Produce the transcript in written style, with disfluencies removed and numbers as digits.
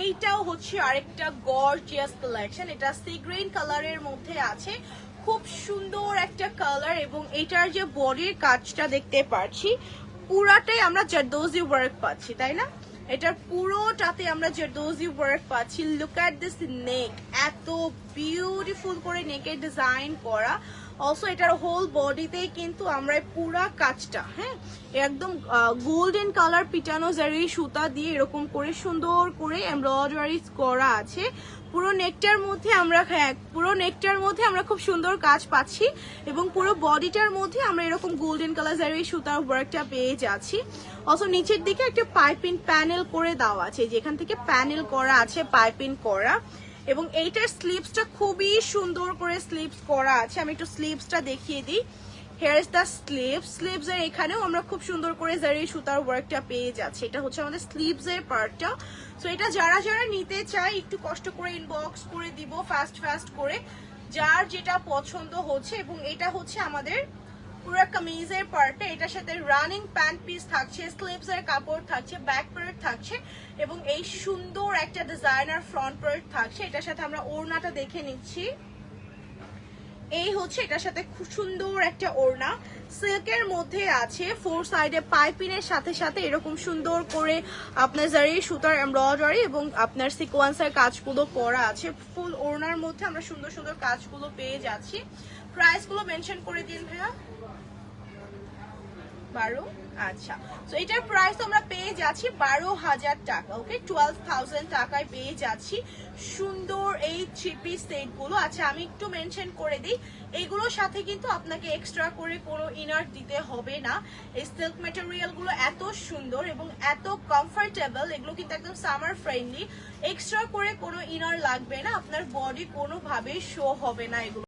এইটাও হচ্ছে আরেকটা গর্জিয়াস কালেকশন। এটা সি গ্রিন কালারের মধ্যে আছে, খুব সুন্দর একটা কালার। এবং এটার যে বডির কাজটা দেখতে পাচ্ছি পুরাটাই আমরা জারদোজি ওয়ার্ক পাচ্ছি, তাই না? এটার পুরোটাতে আমরা জারদোজি ওয়ার্ক পাচ্ছি। লুক এট দিস নেক, এত বিউটিফুল করে নেকের ডিজাইন করা। অলসো এটার হোল বডিতেই কিন্তু আমরা পুরা কাজটা, হ্যাঁ, একদম গোল্ডেন কালার পিটানো জারি সুতা দিয়ে এরকম করে সুন্দর করে এমব্রয়ডারি করা আছে। পুরো নেকটার মধ্যে আমরা খুব সুন্দর কাজ পাচ্ছি এবং পুরো বডিটার মধ্যে আমরা এরকম গোল্ডেন কালার জারি সুতার ওয়ার্কটা পেয়ে যাচ্ছি। অলসো নিচের দিকে একটা পাইপিং প্যানেল করে দেওয়া আছে, যেখান থেকে প্যানেল করা আছে, পাইপিং করা। এবং এইটার স্লিভসটা খুবই সুন্দর করে স্লিভস করা আছে। আমি একটু স্লিভসটা দেখিয়ে দিই। হেয়ার ইজ দ্য স্লিভস এর এখানেও আমরা খুব সুন্দর করে জারি সুতার ওয়ার্কটা পেয়ে যাচ্ছি। এটা হচ্ছে আমাদের স্লিভস এর পার্টটা। সো এটা যারা যারা নিতে চায় একটু কষ্ট করে ইনবক্স করে দিব ফাস্ট করে, যার যেটা পছন্দ হচ্ছে। এবং এটা হচ্ছে আমাদের পুরো কামিজের পার্টটা। এটার সাথে রানিং প্যান্ট পিস থাকছে, স্লিভস এর কাপড় থাকছে, ব্যাক পার্ট থাকছে এবং এই সুন্দর একটা ডিজাইনার ফ্রন্ট পার্ট থাকছে। এটার সাথে আমরা ওড়নাটা দেখে নিচ্ছি। এই হচ্ছে এটার সাথে খুব সুন্দর একটা ওড়না, সিল্কের মধ্যে আছে। ফোর সাইডে পাইপিং এর সাথে সাথে এরকম সুন্দর করে আপনার জারি সুতার এমব্রয়ডারি এবং আপনার সিকোয়েন্সের কাজগুলো করা আছে। ফুল ওড়নার মধ্যে আমরা সুন্দর সুন্দর কাজগুলো পেয়ে যাচ্ছি। প্রাইস গুলো মেনশন করে দিন ভাইয়া। 12, আচ্ছা। তো এটার প্রাইস আমরা পেয়ে যাচ্ছি 12,000 টাকা। ওকে, 12,000 টাকায় পেয়ে যাচ্ছি সুন্দর এই থ্রি পিস সেট গুলো। আচ্ছা, আমি একটু মেনশন করে দিই, এইগুলোর সাথে কিন্তু আপনাকে এক্সট্রা করে কোনো ইনার দিতে হবে না। এই সিল্ক ম্যাটেরিয়াল গুলো এত সুন্দর এবং এত কমফোর্টেবল, এগুলো কিন্তু একদম সামার ফ্রেন্ডলি। এক্সট্রা করে কোনো ইনার লাগবে না, আপনার বডি কোনোভাবেই শো হবে না এগুলো।